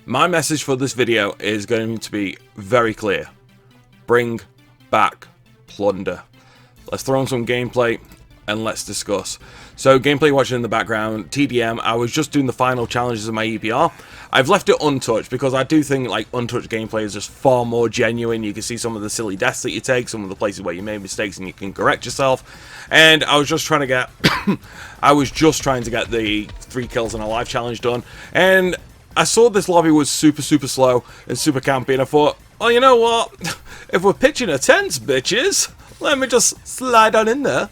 My message for this video is going to be very clear. Bring back Plunder. Let's throw on some gameplay and let's discuss. So, gameplay watching in the background, TDM, I was just doing the final challenges of my EPR. I've left it untouched because I do think like untouched gameplay is just far more genuine. You can see some of the silly deaths that you take, some of the places where you made mistakes and you can correct yourself. And I was just trying to get the 3 kills in a live challenge done. And I saw this lobby was super slow and super campy, and I thought, well, you know what? If we're pitching a tent, bitches, let me just slide on in there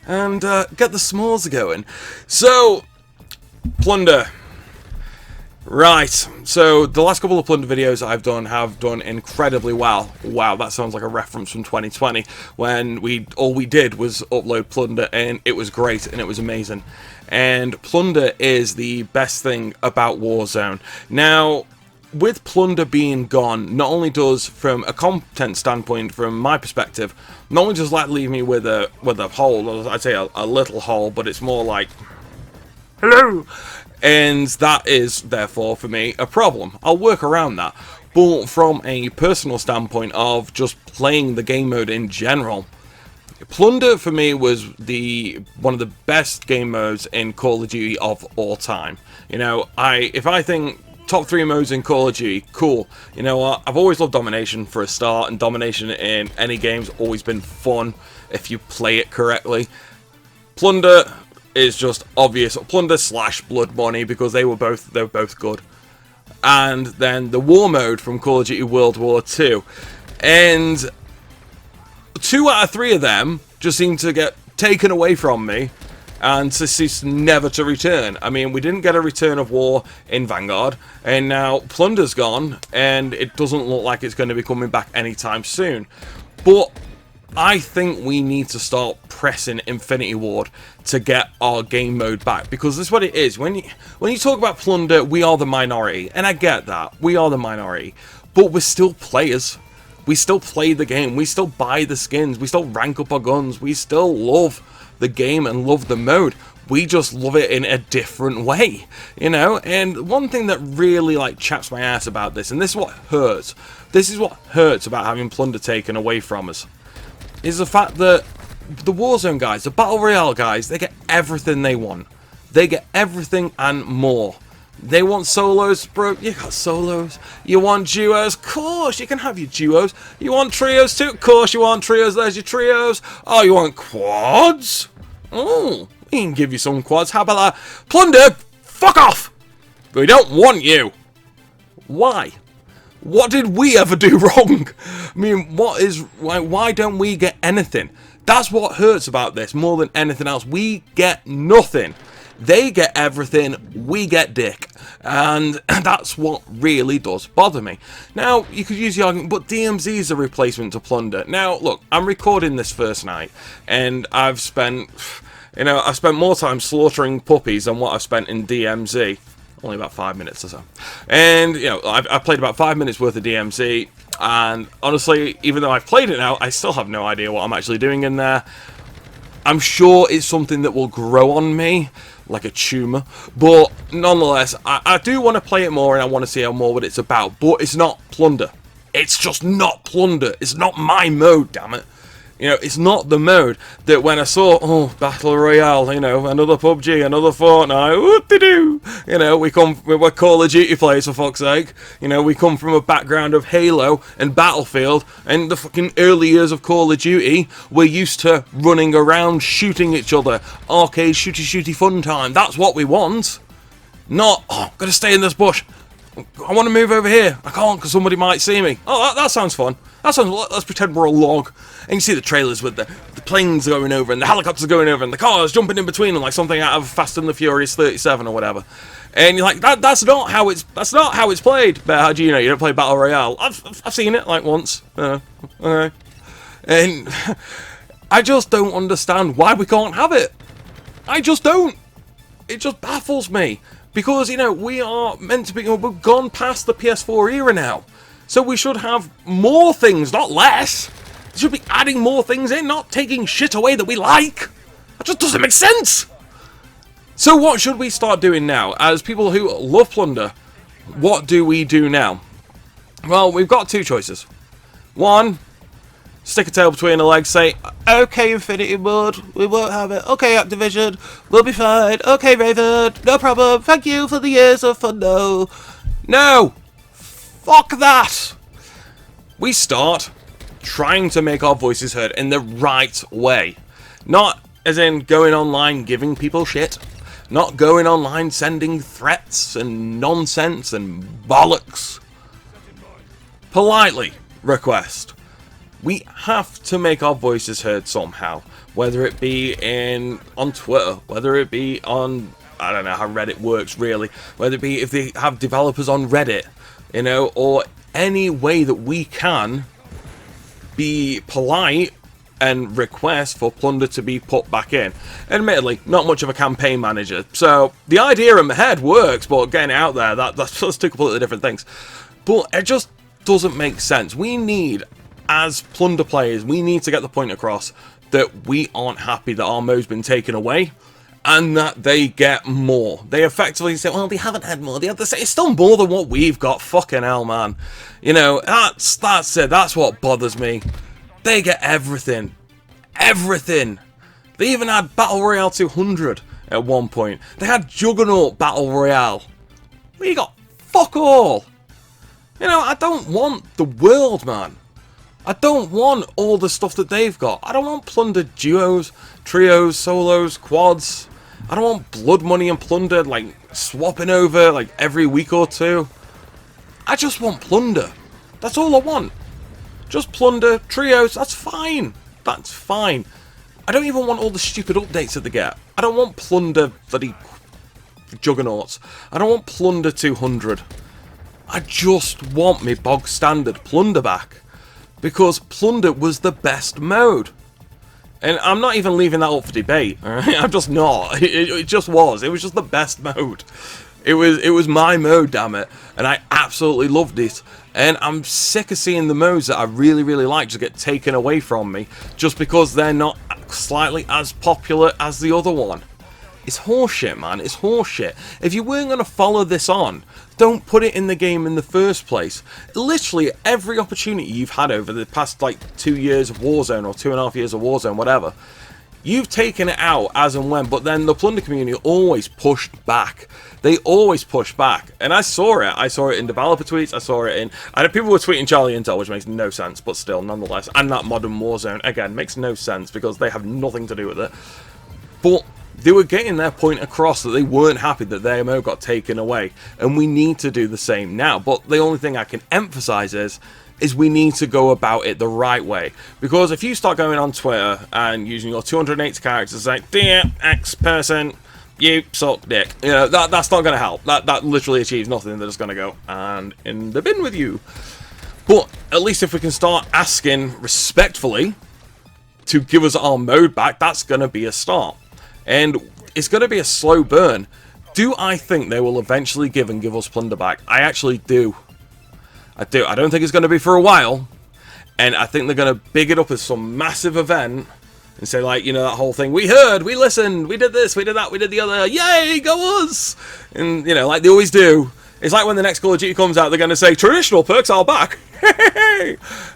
and get the s'mores going. So, Plunder. Right, so the last couple of Plunder videos I've done have done incredibly well. Wow, that sounds like a reference from 2020 when all we did was upload Plunder and it was great and it was amazing. And Plunder is the best thing about Warzone. Now, with Plunder being gone, not only does, from a content standpoint, from my perspective, not only does that leave me with a hole, I'd say a little hole, but it's more like, hello! And that is, therefore, for me, a problem. I'll work around that. But from a personal standpoint of just playing the game mode in general, Plunder, for me, was one of the best game modes in Call of Duty of all time. You know, if I think top 3 modes in Call of Duty, cool. You know what? I've always loved Domination for a start, and Domination in any game's always been fun if you play it correctly. Plunder is just obvious. Plunder / Blood Money, because they're both good. And then the War mode from Call of Duty World War II. And 2 out of 3 of them just seem to get taken away from me and to cease never to return. I mean, we didn't get a return of War in Vanguard, and now Plunder's gone, and it doesn't look like it's going to be coming back anytime soon. But I think we need to start pressing Infinity Ward to get our game mode back, because this is what it is. When you talk about Plunder, we are the minority, and I get that. We are the minority, but we're still players. We still play the game. We still buy the skins. We still rank up our guns. We still love the game and love the mode. We just love it in a different way, you know? And one thing that really like chaps my ass about this, and this is what hurts. This is what hurts about having Plunder taken away from us, is the fact that the Warzone guys, the Battle Royale guys, they get everything they want. They get everything and more. They want solos, bro, you got solos. You want duos? Of course, you can have your duos. You want trios too? Of course you want trios, there's your trios. Oh, you want quads? Oh, we can give you some quads. How about that? Plunder, fuck off! We don't want you. Why? What did we ever do wrong? I mean, why don't we get anything? That's what hurts about this more than anything else. We get nothing. They get everything, we get dick. And that's what really does bother me. Now, you could use the argument, but DMZ is a replacement to Plunder. Now, look, I'm recording this first night, and I've spent more time slaughtering puppies than what I've spent in DMZ. Only about 5 minutes or so. And, you know, I've played about 5 minutes worth of DMZ, and honestly, even though I've played it now, I still have no idea what I'm actually doing in there. I'm sure it's something that will grow on me, like a tumour, but nonetheless, I do want to play it more, and I want to see how more what it's about, but it's not Plunder. It's just not Plunder. It's not my mode, damn it. You know, it's not the mode that when I saw, oh, Battle Royale, you know, another PUBG, another Fortnite, whoop-de-doo. You know, we're Call of Duty players, for fuck's sake. You know, we come from a background of Halo and Battlefield, and the fucking early years of Call of Duty, we're used to running around, shooting each other. Arcade, shooty fun time. That's what we want. Not, oh, gotta stay in this bush. I want to move over here. I can't because somebody might see me. Oh, that sounds fun. Let's pretend we're a log. And you see the trailers with the planes going over and the helicopters going over and the cars jumping in between them like something out of Fast and the Furious 37 or whatever. And you're like, that's not how it's played. But how do you know? You don't play Battle Royale. I've seen it like once. Okay. And I just don't understand why we can't have it. I just don't. It just baffles me. Because, you know, we are meant to be, we've gone past the PS4 era now. So we should have more things, not less. We should be adding more things in, not taking shit away that we like. That just doesn't make sense. So what should we start doing now? As people who love Plunder, what do we do now? Well, we've got two choices. One, stick a tail between the legs, say, okay, Infinity Ward, we won't have it. Okay, Activision, we'll be fine. Okay, Raven, no problem. Thank you for the years of fun. No. No. Fuck that. We start trying to make our voices heard in the right way. Not as in going online giving people shit. Not going online sending threats and nonsense and bollocks. Politely request. We have to make our voices heard somehow. Whether it be on Twitter, whether it be on, I don't know how Reddit works really, whether it be if they have developers on Reddit, you know, or any way that we can be polite and request for Plunder to be put back in. Admittedly, not much of a campaign manager, so the idea in my head works, but getting it out there, that's two completely different things. But it just doesn't make sense. We need, as Plunder players, we need to get the point across that we aren't happy that our mode's been taken away, and that they get more. They effectively say, well, they haven't had more. They have to say, it's still more than what we've got. Fucking hell, man. You know, that's it. That's what bothers me. They get everything. Everything. They even had Battle Royale 200 at one point. They had Juggernaut Battle Royale. We got fuck all. You know, I don't want the world, man. I don't want all the stuff that they've got. I don't want Plunder duos, trios, solos, quads. I don't want blood money and Plunder, like, swapping over, like, every week or two. I just want Plunder. That's all I want. Just Plunder, trios, that's fine. That's fine. I don't even want all the stupid updates that they get. I don't want Plunder bloody Juggernauts. I don't want Plunder 200. I just want me bog standard Plunder back. Because Plunder was the best mode. And I'm not even leaving that up for debate. Alright? I'm just not. It just was. It was just the best mode. It was my mode, damn it. And I absolutely loved it. And I'm sick of seeing the modes that I really, really like just get taken away from me. Just because they're not slightly as popular as the other one. It's horseshit, man. It's horseshit. If you weren't going to follow this on, don't put it in the game in the first place. Literally every opportunity you've had over the past, like, 2 years of Warzone, or 2.5 years of Warzone, whatever, you've taken it out as and when, but then the Plunder community always pushed back. They always push back. And I saw it. I saw it in developer tweets. I saw it in... And people were tweeting Charlie Intel, which makes no sense, but still, nonetheless. And that modern Warzone, again, makes no sense because they have nothing to do with it. But they were getting their point across that they weren't happy that their MO got taken away. And we need to do the same now. But the only thing I can emphasize is we need to go about it the right way. Because if you start going on Twitter and using your 280 characters like, dear X person, you suck dick. You know, that's not going to help. That literally achieves nothing. They're just going to go and in the bin with you. But at least if we can start asking respectfully to give us our mode back, that's going to be a start. And it's going to be a slow burn. Do I think they will eventually give us Plunder back? I actually do. I do. I don't think it's going to be for a while. And I think they're going to big it up as some massive event. And say, like, you know, that whole thing, we heard, we listened, we did this, we did that, we did the other, yay, go us! And, you know, like they always do. It's like when the next Call of Duty comes out, they're going to say, traditional perks are back!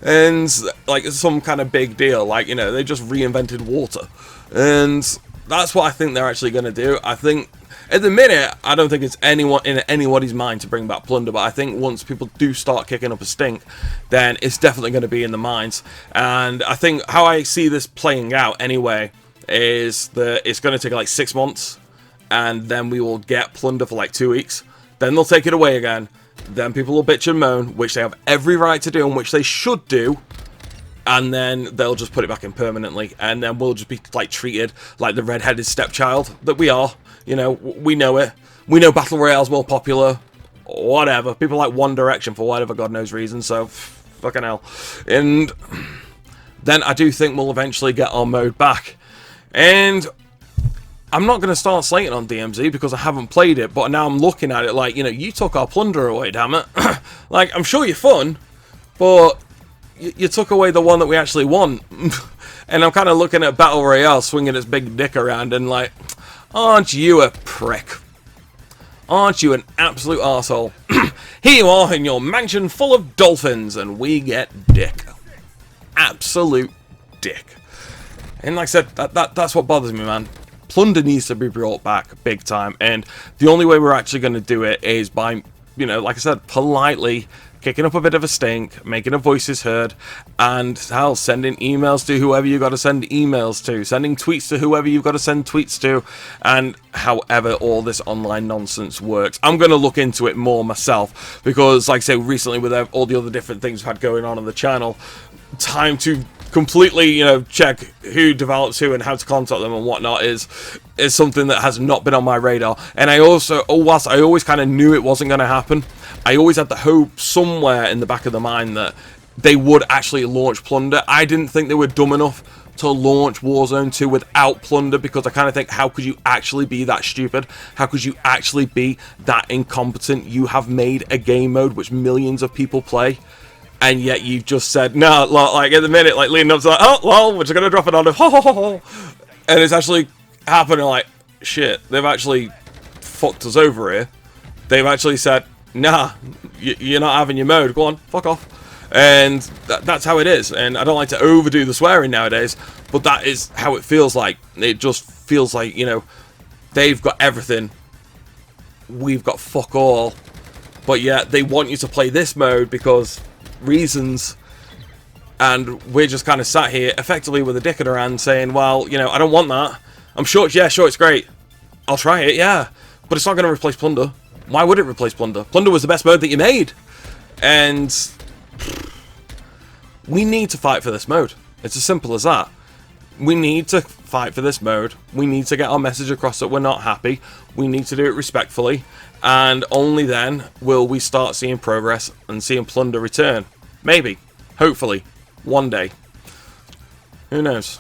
And, like, it's some kind of big deal. Like, you know, they just reinvented water. And that's what I think they're actually going to do. I think, at the minute, I don't think it's in anybody's mind to bring back Plunder, but I think once people do start kicking up a stink, then it's definitely going to be in the minds. And I think how I see this playing out anyway is that it's going to take like 6 months, and then we will get Plunder for like 2 weeks. Then they'll take it away again. Then people will bitch and moan, which they have every right to do, and which they should do. And then they'll just put it back in permanently, and then we'll just be like treated like the red-headed stepchild that we are. You know, we know it. We know Battle Royale's more popular. Whatever. People like One Direction for whatever God knows reason, so fucking hell. And then I do think we'll eventually get our mode back. And I'm not going to start slating on DMZ because I haven't played it, but now I'm looking at it like, you know, you took our Plunder away, damn it. Like, I'm sure you're fun, but you took away the one that we actually want. And I'm kind of looking at Battle Royale swinging its big dick around and like, aren't you a prick? Aren't you an absolute arsehole? here you are in your mansion full of dolphins, and we get dick. Absolute dick. And like I said, that's what bothers me, man. Plunder needs to be brought back big time, and the only way we're actually going to do it is by, you know, like I said, politely kicking up a bit of a stink, making our voices heard, and hell, sending emails to whoever you got to send emails to, sending tweets to whoever you've got to send tweets to, and however all this online nonsense works. I'm going to look into it more myself, because like I say, recently with all the other different things we've had going on the channel, time to completely, you know, check who develops who and how to contact them and whatnot is something that has not been on my radar. And I also, whilst I always kind of knew it wasn't going to happen, I always had the hope somewhere in the back of the mind that they would actually launch Plunder. I didn't think they were dumb enough to launch Warzone 2 without Plunder, because I kind of think, how could you actually be that stupid? How could you actually be that incompetent? You have made a game mode which millions of people play, and yet you've just said, no, like at the minute, like leading up to like, oh, well, we're just going to drop it on the and it's actually happening like, shit, they've actually fucked us over here. They've actually said, nah, you're not having your mode, go on, fuck off. And that's how it is, and I don't like to overdo the swearing nowadays, but that is how it feels like. It just feels like, you know, they've got everything, we've got fuck all, but yet they want you to play this mode because reasons, and we're just kind of sat here effectively with a dick in our hand saying, well, you know, I don't want that. I'm sure, yeah, sure, it's great, I'll try it, yeah, but it's not going to replace Plunder. Why would it replace Plunder? Plunder was the best mode that you made, and we need to fight for this mode. It's as simple as that. We need to fight for this mode. We need to get our message across that we're not happy. We need to do it respectfully, and only then will we start seeing progress and seeing Plunder return. Maybe, hopefully, one day. Who knows?